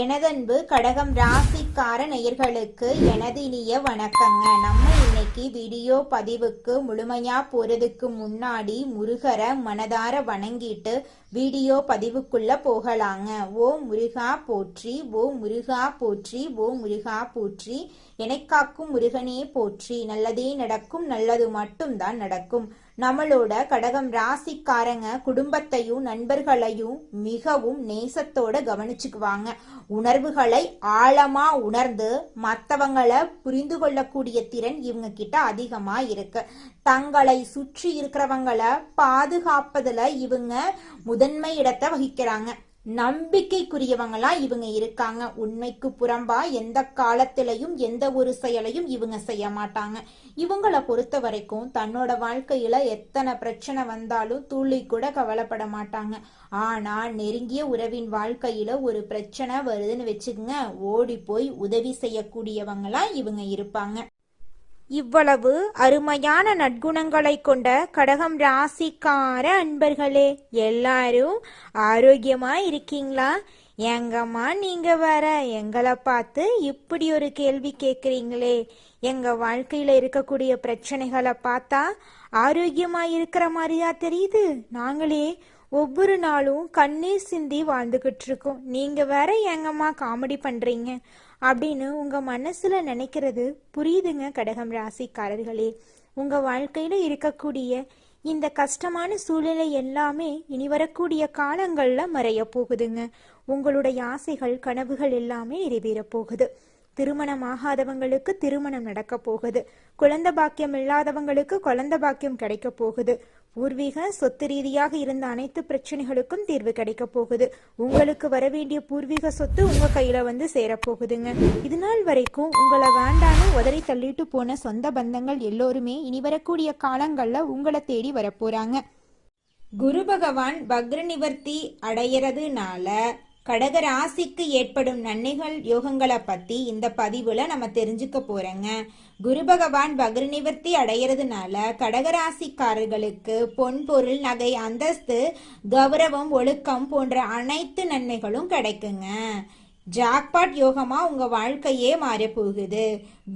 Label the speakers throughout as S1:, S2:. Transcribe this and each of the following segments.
S1: எனதன்பு கடகம் ராசிக்கார நேயர்களுக்கு எனது இனிய வணக்கங்க. நம்ம இன்னைக்கு வீடியோ பதிவுக்கு முழுமையா போறதுக்கு முன்னாடி முருகரை மனதார வணங்கிட்டு வீடியோ பதிவுக்குள்ள போகலாங்க. ஓ முருகா போற்றி, ஓ முருகா போற்றி, ஓ முருகா போற்றி, எனக்காக்கும் முருகனே போற்றி. நல்லதே நடக்கும், நல்லது மட்டும்தான் நடக்கும். நம்மளோட கடகம் ராசிக்காரங்க குடும்பத்தையும் நண்பர்களையும் மிகவும் நேசத்தோட கவனிச்சுக்குவாங்க. உணர்வுகளை ஆழமா உணர்ந்து மற்றவங்களை புரிந்து கொள்ளக்கூடிய திறன் இவங்க கிட்ட அதிகமா இருக்கு. தங்களை சுற்றி இருக்கிறவங்களை பாதுகாப்பதுல இவங்க முதன்மை இடத்தை வகிக்கிறாங்க. நம்பிக்கைக்குரியவங்களா இவங்க இருக்காங்க. உண்மைக்கு புறம்பா எந்த காலத்திலையும் எந்த ஒரு செயலையும் இவங்க செய்ய மாட்டாங்க. இவங்களை பொறுத்த வரைக்கும் தன்னோட வாழ்க்கையில எத்தனை பிரச்சனை வந்தாலும் துளி கூட கவலைப்பட மாட்டாங்க. ஆனா நெருங்கிய உறவின் வாழ்க்கையில ஒரு பிரச்சனை வருதுன்னு வச்சுக்கோங்க, ஓடி போய் உதவி செய்யக்கூடியவங்களா இவங்க இருப்பாங்க. இவ்வளவு அருமையான நற்குணங்களை கொண்ட கடகம் ராசிக்கார அன்பர்களே, எல்லாரும் ஆரோக்கியமா இருக்கீங்களா? எங்கம்மா நீங்க வர எங்களை பார்த்து இப்படி ஒரு கேள்வி கேட்குறீங்களே? எங்க வாழ்க்கையில இருக்கக்கூடிய பிரச்சனைகளை பார்த்தா ஆரோக்கியமா இருக்கிற மாதிரியா தெரியுது? நாங்களே ஒவ்வொரு நாளும் கண்ணீர் சிந்தி வாழ்ந்துகிட்டு இருக்கோம். நீங்க வேற எங்கம்மா காமெடி பண்றீங்க அப்படின்னு உங்க மனசுல நினைக்கிறது புரியுதுங்க. கடகம் ராசிக்காரர்களே, உங்க வாழ்க்கையில இருக்கக்கூடிய இந்த கஷ்டமான சூழ்நிலை எல்லாமே இனி வரக்கூடிய காலங்கள்ல மறைய போகுதுங்க. உங்களுடைய ஆசைகள் கனவுகள் எல்லாமே நிறைவேற போகுது. திருமணம் ஆகாதவங்களுக்கு திருமணம் நடக்க போகுது. குழந்தை பாக்கியம் இல்லாதவங்களுக்கு குழந்தை பாக்கியம் கிடைக்க போகுது. பூர்வீக சொத்து ரீதியாக இருந்த அனைத்து பிரச்சனைகளுக்கும் தீர்வு கிடைக்க போகுது. உங்களுக்கு வரவேண்டிய பூர்வீக சொத்து உங்க கையில வந்து சேரப்போகுதுங்க. இது நாள் வரைக்கும் உங்களை வேண்டான்னு உதறி தள்ளிட்டு போன சொந்த பந்தங்கள் எல்லோருமே இனி வரக்கூடிய காலங்கள்ல உங்களை தேடி வரப்போறாங்க. குரு பகவான் வக்ர நிவர்த்தி அடையறதுனால கடக ராசிக்கு ஏற்படும் நன்மைகள் யோகங்களை பத்தி இந்த பதிவுல நம்ம தெரிஞ்சுக்க போறோங்க. குரு பகவான் வக்ர நிவர்த்தி அடையறதுனால கடகராசிக்காரர்களுக்கு பொன் பொருள் நகை அந்தஸ்து கௌரவம் ஒழுக்கம் போன்ற அனைத்து நன்மைகளும் கிடைக்குங்க. ஜாக்பாட் யோகமா உங்க வாழ்க்கையே மாறப்போகுது.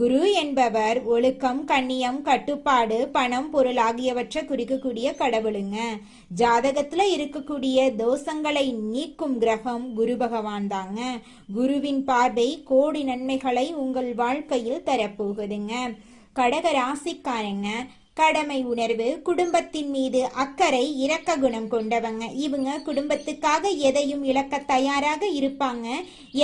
S1: குரு என்பவர் ஒழுக்கம், கண்ணியம், கட்டுப்பாடு, பணம், பொருள் ஆகியவற்றை குறிக்கக்கூடிய கடவுளுங்க. ஜாதகத்துல இருக்கக்கூடிய தோஷங்களை நீக்கும் கிரகம் குரு பகவான் தாங்க. குருவின் பார்வை கோடி நன்மைகளை உங்கள் வாழ்க்கையில் தரப்போகுதுங்க. கடக ராசிக்காரங்க கடமை உணர்வு, குடும்பத்தின் மீது அக்கறை, இரக்க குணம் கொண்டவங்க. இவங்க குடும்பத்துக்காக எதையும் இழக்க தயாராக இருப்பாங்க.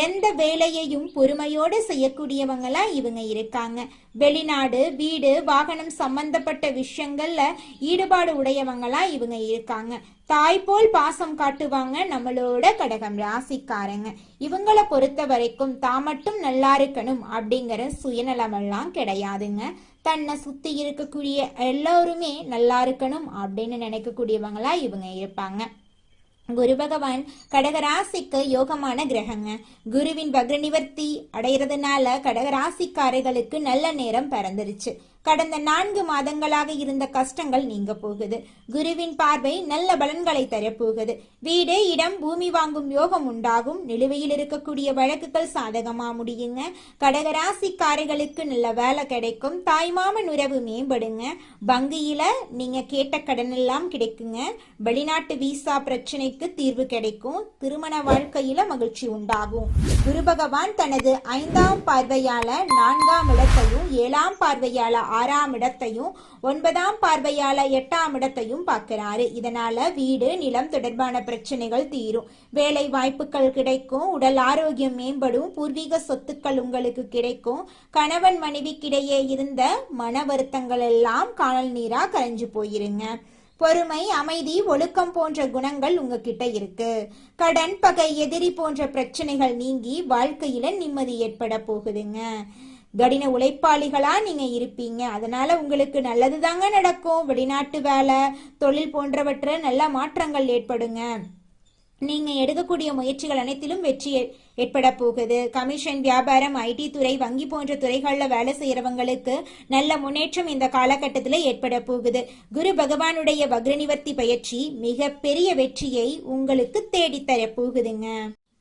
S1: எந்த வேலையையும் பொறுமையோடு செய்யக்கூடியவங்களா இவங்க இருக்காங்க. வெளிநாடு, வீடு, வாகனம் சம்பந்தப்பட்ட விஷயங்கள்ல ஈடுபாடு உடையவங்களா இவங்க இருக்காங்க. தாய் போல் பாசம் காட்டுவாங்க நம்மளோட கடகம் ராசிக்காரங்க. இவங்களை பொறுத்த வரைக்கும் தான் மட்டும் நல்லா இருக்கணும் அப்படிங்கிற சுயநலமெல்லாம் கிடையாதுங்க. தன்னை சுத்தி இருக்கக்கூடிய எல்லோருமே நல்லா இருக்கணும் அப்படின்னு நினைக்கக்கூடியவங்களா இவங்க இருப்பாங்க. குரு பகவான் கடகராசிக்கு யோகமான கிரகங்க. குருவின் வக்ர நிவர்த்தி அடைகிறதுனால கடகராசிக்காரர்களுக்கு நல்ல நேரம் பிறந்துருச்சு. கடந்த 4 மாதங்களாக இருந்த கஷ்டங்கள் நீங்க போகுது. குருவின் பார்வை நல்ல பலன்களை தரப்போகுது. வீடு, இடம், பூமி வாங்கும் யோகம் உண்டாகும். நிலுவையில் இருக்கக்கூடிய வழக்குகள் சாதகமா முடியுங்க. கடகராசிக்காரர்களுக்கு நல்ல வேலை கிடைக்கும். தாய்மாமன் உறவு மேம்படுங்க. வங்கியில நீங்க கேட்ட கடன் எல்லாம் கிடைக்குங்க. வெளிநாட்டு விசா பிரச்சனைக்கு தீர்வு கிடைக்கும். திருமண வாழ்க்கையில மகிழ்ச்சி உண்டாகும். குரு பகவான் தனது 5ஆம் பார்வையால 4ஆம் இடத்தையும் 7ஆம் பார்வையால 6ஆம் இடத்தையும் 9ஆம் பார்வையால 8ஆம் இடத்தையும் பார்க்கிறாரு. இதனால வீடு, நிலம் தொடர்பான பிரச்சனைகள் தீரும். வேலை வாய்ப்புகள் கிடைக்கும். உடல் ஆரோக்கியம் மேம்படும். பூர்வீக சொத்துக்கள் உங்களுக்கு கிடைக்கும். கணவன் மனைவிக்கிடையே இருந்த மன வருத்தங்கள் எல்லாம் காணல் நீரா கரைஞ்சு போயிருங்க. பொறுமை, அமைதி, ஒழுக்கம் போன்ற குணங்கள் உங்ககிட்ட இருக்கு. கடன், பகை, எதிரி போன்ற பிரச்சனைகள் நீங்கி வாழ்க்கையில நிம்மதி ஏற்பட போகுதுங்க. கடின உழைப்பாளிகளா நீங்க இருப்பீங்க. அதனால உங்களுக்கு நல்லதுதாங்க நடக்கும். வெளிநாட்டு வேலை, தொழில் போன்றவற்றில் நல்ல மாற்றங்கள் ஏற்படுங்க. நீங்க எடுக்கக்கூடிய முயற்சிகள் அனைத்திலும் வெற்றி ஏற்பட போகுது. கமிஷன், வியாபாரம், ஐடி துறை, வங்கி போன்ற துறைகளில் வேலை செய்யறவங்களுக்கு நல்ல முன்னேற்றம் இந்த காலகட்டத்தில் ஏற்பட போகுது. குரு பகவானுடைய வக்ர நிவர்த்தி பயிற்சி மிக பெரிய வெற்றியை உங்களுக்கு தேடித்தர போகுதுங்க.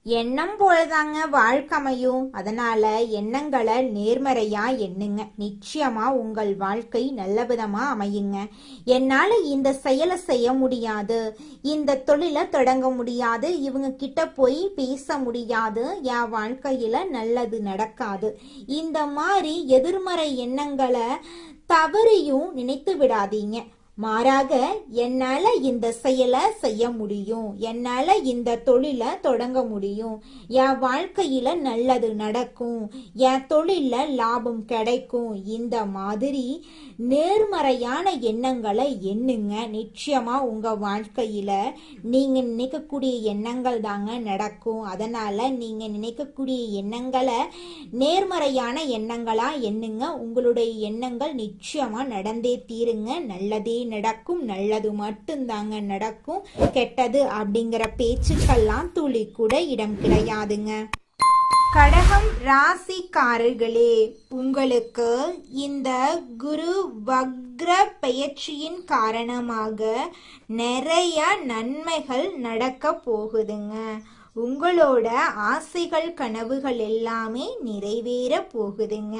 S1: எண்ணம் போலதாங்க வாழ்க்கை அமையும். அதனால எண்ணங்களை நேர்மறையா எண்ணுங்க. நிச்சயமா உங்கள் வாழ்க்கை நல்ல விதமா அமையுங்க. என்னால இந்த செயலை செய்ய முடியாது, இந்த தொழிலை தொடங்க முடியாது, இவங்க கிட்ட போய் பேச முடியாது, என் வாழ்க்கையில நல்லது நடக்காது, இந்த மாதிரி எதிர்மறை எண்ணங்களை தவறியும் நினைத்து விடாதீங்க. மாறாக என்னால இந்த செயலை செய்ய முடியும், என்னால இந்த தொழிலை தொடங்க முடியும், என் வாழ்க்கையில நல்லது நடக்கும், என் தொழில லாபம் கிடைக்கும், இந்த மாதிரி நேர்மறையான எண்ணங்களை எண்ணுங்க. நிச்சயமா உங்க வாழ்க்கையில நீங்க நினைக்கக்கூடிய எண்ணங்கள் தாங்க நடக்கும். அதனால நீங்க நினைக்கக்கூடிய எண்ணங்களை நேர்மறையான எண்ணங்களா எண்ணுங்க. உங்களுடைய எண்ணங்கள் நிச்சயமா நடந்தே தீருங்க. நல்லதே நடக்கும், நல்லது மட்டும்தாங்க நடக்கும். கெட்டது அப்படிங்கிற பேச்சுக்கெல்லாம் துளி கூட இடம் கிடையாதுங்க. கடகம் ராசிக்காரர்களே, உங்களுக்கு இந்த குரு வக்ர பெயர்ச்சியின் காரணமாக நிறைய நன்மைகள் நடக்க போகுதுங்க. உங்களோட ஆசைகள் கனவுகள் எல்லாமே நிறைவேற போகுதுங்க.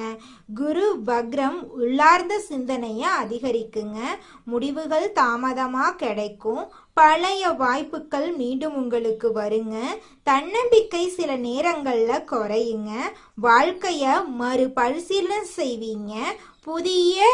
S1: குரு வக்ரம் உள்ளார்ந்த சிந்தனையை அதிகரிக்குங்க. முடிவுகள் தாமதமா கிடைக்கும். பழைய வாய்ப்புகள் மீண்டும் உங்களுக்கு வருங்க. தன்னம்பிக்கை சில நேரங்கள்ல குறையுங்க. வாழ்க்கைய மறுபரிசீலனை செய்வீங்க. புதிய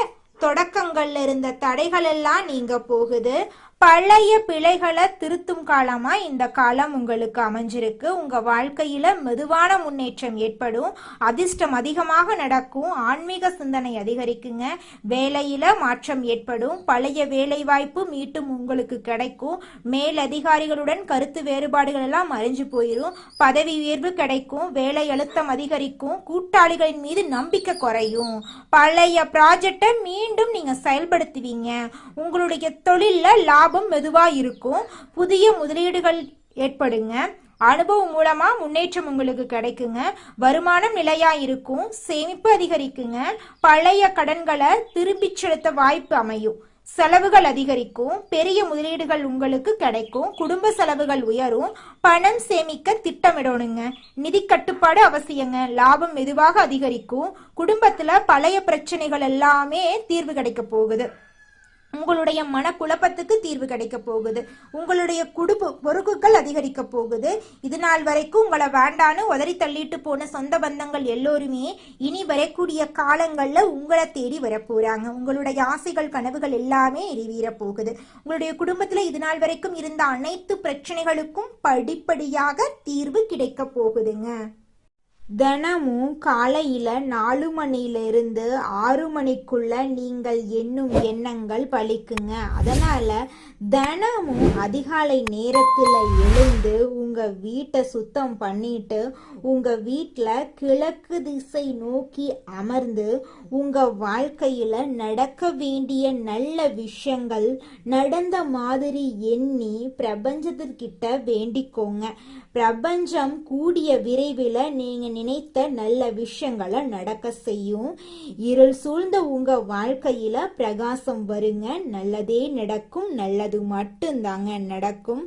S1: தொடக்கங்கள்ல இருந்த தடைகள் எல்லாம் நீங்க போகுது. பழைய பிழைகளை திருத்தும் காலமா இந்த காலம் உங்களுக்கு அமைஞ்சிருக்கு. உங்க வாழ்க்கையில மெதுவான முன்னேற்றம் ஏற்படும். அதிர்ஷ்டம் அதிகமாக நடக்கும். ஆன்மீக சிந்தனை அதிகரிக்குங்க. வேலையில மாற்றம் ஏற்படும். பழைய வேலை வாய்ப்பு மீண்டும் உங்களுக்கு கிடைக்கும். மேலதிகாரிகளுடன் கருத்து வேறுபாடுகள் எல்லாம் மறைஞ்சு போயிடும். பதவி உயர்வு கிடைக்கும். வேலை அழுத்தம் அதிகரிக்கும். கூட்டாளிகளின் மீது நம்பிக்கை குறையும். பழைய ப்ராஜெக்டை மீண்டும் நீங்க செயல்படுத்துவீங்க. உங்களுடைய தொழில்ல லாபம் மெதுவா இருக்கும். புதிய முதலீடுகள் ஏற்படுங்க. அனுபவம் மூலமா முன்னேற்றம் உங்களுக்கு கிடைக்குங்க. வருமானம் நிலையா இருக்கும். சேமிப்பு அதிகரிக்குங்க. பழைய கடன்களை திருப்பி செலுத்த வாய்ப்பு அமையும். செலவுகள் அதிகரிக்கும். பெரிய முதலீடுகள் உங்களுக்கு கிடைக்கும். குடும்ப செலவுகள் உயரும். பணம் சேமிக்க திட்டமிடணுங்க. நிதி கட்டுப்பாடு அவசியங்க. லாபம் மெதுவாக அதிகரிக்கும். குடும்பத்துல பழைய பிரச்சனைகள் எல்லாமே தீர்வு கிடைக்க போகுது. உங்களுடைய மனக்குழப்பத்துக்கு தீர்வு கிடைக்க போகுது. உங்களுடைய குடும்ப பொறுப்புகள் அதிகரிக்க போகுது. இது நாள் வரைக்கும் உங்களை வேண்டான்னு உதறி தள்ளிட்டு போன சொந்த பந்தங்கள் எல்லோருமே இனி வரக்கூடிய காலங்கள்ல உங்களை தேடி வரப்போறாங்க. உங்களுடைய ஆசைகள் கனவுகள் எல்லாமே நிறைவேற போகுது. உங்களுடைய குடும்பத்துல இது நாள் வரைக்கும் இருந்த அனைத்து பிரச்சனைகளுக்கும் படிப்படியாக தீர்வு கிடைக்க போகுதுங்க. தினமும் காலையில 4 மணியிலிருந்து 6 மணிக்குள்ள நீங்கள் எண்ணும் எண்ணங்கள் பலிக்குங்க. அதனால தினமும் அதிகாலை நேரத்துல எழுந்து உங்க வீட்டை சுத்தம் பண்ணிட்டு உங்க வீட்டுல கிழக்கு திசை நோக்கி அமர்ந்து உங்க வாழ்க்கையில நடக்க வேண்டிய நல்ல விஷயங்கள் நடந்த மாதிரி எண்ணி பிரபஞ்சத்திற்கிட்ட வேண்டிக்கோங்க. பிரபஞ்சம் கூடிய விரைவில் நீங்க நினைத்த நல்ல விஷயங்களை நடக்க செய்யும். இருள் சூழ்ந்த உங்க வாழ்க்கையில பிரகாசம் வருங்க. நல்லதே நடக்கும். நல்லது மட்டும்தாங்க நடக்கும்.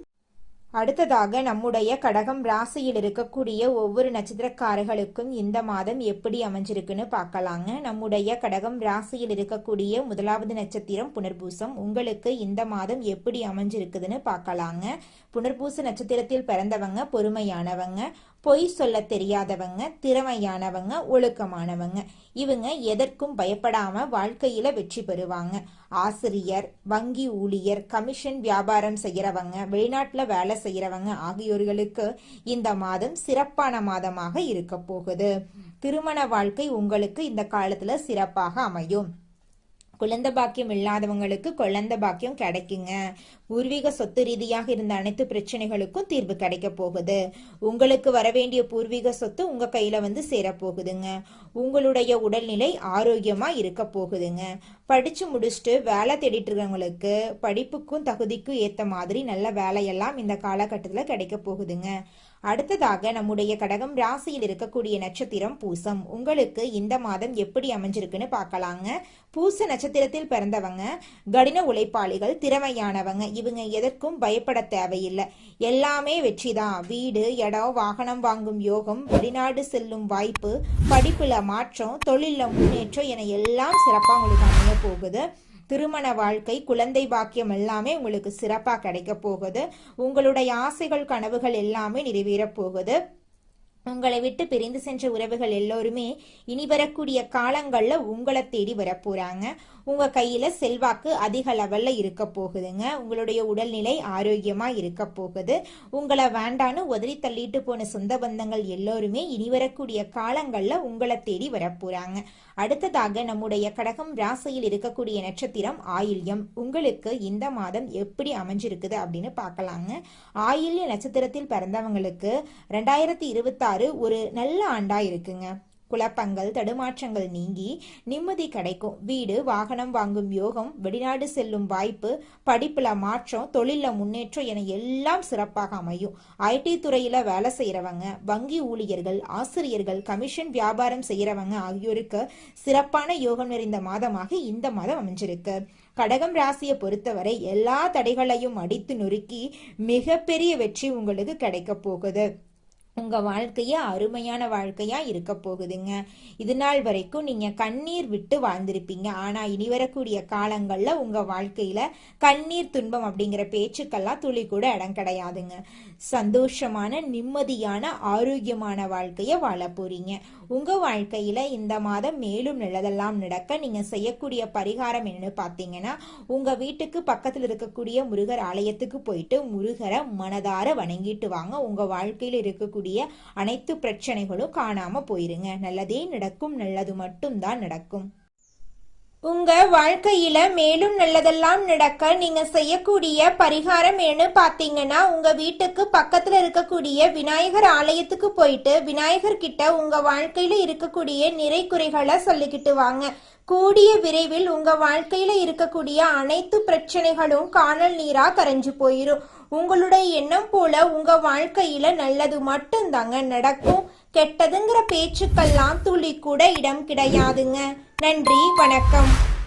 S1: அடுத்ததாக நம்முடைய கடகம் ராசியில் இருக்கக்கூடிய ஒவ்வொரு நட்சத்திரக்காரர்களுக்கும் இந்த மாதம் எப்படி அமைஞ்சிருக்குன்னு பார்க்கலாங்க. நம்முடைய கடகம் ராசியில் இருக்கக்கூடிய முதலாவது நட்சத்திரம் புனர்பூசம். உங்களுக்கு இந்த மாதம் எப்படி அமைஞ்சிருக்குதுன்னு பார்க்கலாங்க. புனர்பூச நட்சத்திரத்தில் பிறந்தவங்க பொறுமையானவங்க, பொய் சொல்ல தெரியாதவங்க, திறமையானவங்க, ஒழுக்கமானவங்க. இவங்க எதற்கும் பயப்படாம வாழ்க்கையில வெற்றி பெறுவாங்க. ஆசிரியர், வங்கி ஊழியர், கமிஷன் வியாபாரம் செய்யறவங்க, வெளிநாட்டுல வேலை செய்யறவங்க ஆகியோர்களுக்கு இந்த மாதம் சிறப்பான மாதமாக இருக்க போகுது. திருமண வாழ்க்கை உங்களுக்கு இந்த காலத்துல சிறப்பாக அமையும். குழந்தை பாக்கியம் இல்லாதவங்களுக்கு குழந்தை பாக்கியம் கிடைக்குங்க. பூர்வீக சொத்து ரீதியாக இருந்த அனைத்து பிரச்சனைகளுக்கும் தீர்வு கிடைக்க போகுது. உங்களுக்கு வரவேண்டிய பூர்வீக சொத்து உங்க கையில வந்து சேரப்போகுதுங்க. உங்களுடைய உடல்நிலை ஆரோக்கியமா இருக்க போகுதுங்க. படிச்சு முடிச்சுட்டு வேலை தேடிட்டு இருக்கவங்களுக்கு படிப்புக்கும் தகுதிக்கும் ஏத்த மாதிரி நல்ல வேலையெல்லாம் இந்த காலகட்டத்துல கிடைக்க போகுதுங்க. அடுத்ததாக நம்முடைய கடகம் ராசியில் இருக்கக்கூடிய நட்சத்திரம் பூசம். உங்களுக்கு இந்த மாதம் எப்படி அமைஞ்சிருக்குன்னு பார்க்கலாங்க. பூச நட்சத்திரத்தில் பிறந்தவங்க கடின உழைப்பாளிகள், திறமையானவங்க. இவங்க எதற்கும் பயப்பட தேவையில்லை. எல்லாமே வெற்றிதான். வீடு, இடம், வாகனம் வாங்கும் யோகம், வெளிநாடு செல்லும் வாய்ப்பு, படிப்புல மாற்றம், தொழில முன்னேற்றம் என எல்லாம் சிறப்பா உங்களுக்கு அமைய போகுது. திருமண வாழ்க்கை, குழந்தை பாக்கியம் எல்லாமே உங்களுக்கு சிறப்பா கிடைக்க போகுது. உங்களுடைய ஆசைகள், கனவுகள் எல்லாமே நிறைவேற போகுது. உங்களை விட்டு பிரிந்து சென்ற உறவுகள் எல்லோருமே இனி வரக்கூடிய காலங்கள்ல உங்களை தேடி வரப்போறாங்க. உங்க கையில செல்வாக்கு அதிக லெவல்ல இருக்க போகுதுங்க. உங்களுடைய உடல்நிலை ஆரோக்கியமா இருக்க போகுது. உங்களை வேண்டான்னு உதறி தள்ளிட்டு போன சொந்த பந்தங்கள் எல்லோருமே இனி வரக்கூடிய காலங்கள்ல உங்களை தேடி வரப்போறாங்க. அடுத்ததாக நம்முடைய கடகம் ராசியில் இருக்கக்கூடிய நட்சத்திரம் ஆயில்யம். உங்களுக்கு இந்த மாதம் எப்படி அமைஞ்சிருக்குது அப்படின்னு பார்க்கலாங்க. ஆயில்ய நட்சத்திரத்தில் பிறந்தவங்களுக்கு 2026 ஒரு நல்ல ஆண்டா இருக்குங்க. குழப்பங்கள், தடுமாற்றங்கள் நீங்கி நிம்மதி கிடைக்கும். வீடு, வாகனம் வாங்கும் யோகம், வெளிநாடு செல்லும் வாய்ப்பு, படிப்புல மாற்றம், தொழில முன்னேற்றம் என எல்லாம் சிறப்பாக அமையும். ஐடி துறையில வேலை செய்யறவங்க, வங்கி ஊழியர்கள், ஆசிரியர்கள், கமிஷன் வியாபாரம் செய்யறவங்க ஆகியோருக்கு சிறப்பான யோகம் நிறைந்த மாதமாக இந்த மாதம் அமைஞ்சிருக்கு. கடகம் ராசியை பொறுத்தவரை எல்லா தடைகளையும் அடித்து நொறுக்கி மிகப்பெரிய வெற்றி உங்களுக்கு கிடைக்க போகுது. உங்க வாழ்க்கைய அருமையான வாழ்க்கையா இருக்க போகுதுங்க. இது நாள் வரைக்கும் நீங்க கண்ணீர் விட்டு வாழ்ந்திருப்பீங்க. ஆனா இனி வரக்கூடிய காலங்கள்ல உங்க வாழ்க்கையில கண்ணீர், துன்பம் அப்படிங்கிற பேச்சுக்கெல்லாம் துளி கூட இடம் கிடையாதுங்க. சந்தோஷமான, நிம்மதியான, ஆரோக்கியமான வாழ்க்கைய வாழ போறீங்க. உங்க வாழ்க்கையில இந்த மாதம் மேலும் நல்லதெல்லாம் நடக்க நீங்க செய்யக்கூடிய பரிகாரம் என்னன்னு பாத்தீங்கன்னா, உங்க வீட்டுக்கு பக்கத்துல இருக்கக்கூடிய முருகர் ஆலயத்துக்கு போயிட்டு முருகரை மனதார வணங்கிட்டு வாங்க. உங்க வாழ்க்கையில இருக்கக்கூடிய அனைத்து பிரச்சனைகளும் காணாம போயிருங்க. நல்லதே நடக்கும். நல்லது மட்டும்தான் நடக்கும். உங்க வாழ்க்கையில மேலும் நல்லதெல்லாம் நடக்க நீங்க செய்யக்கூடிய பரிகாரம் என்ன பாத்தீங்கன்னா, உங்க வீட்டுக்கு பக்கத்துல இருக்கக்கூடிய விநாயகர் ஆலயத்துக்கு போயிட்டு விநாயகர் கிட்ட உங்க வாழ்க்கையில இருக்கக்கூடிய நிறை குறைகளை சொல்லிக்கிட்டு வாங்க. கூடிய விரைவில் உங்க வாழ்க்கையில இருக்கக்கூடிய அனைத்து பிரச்சனைகளும் காணல் நீரா கரைஞ்சு போயிரும். உங்களுடைய எண்ணம் போல உங்க வாழ்க்கையில நல்லது மட்டும்தாங்க நடக்கும். கெட்டதுங்கிற பேச்சுக்கெல்லாம் துளி கூட இடம் கிடையாதுங்க. நன்றி, வணக்கம்.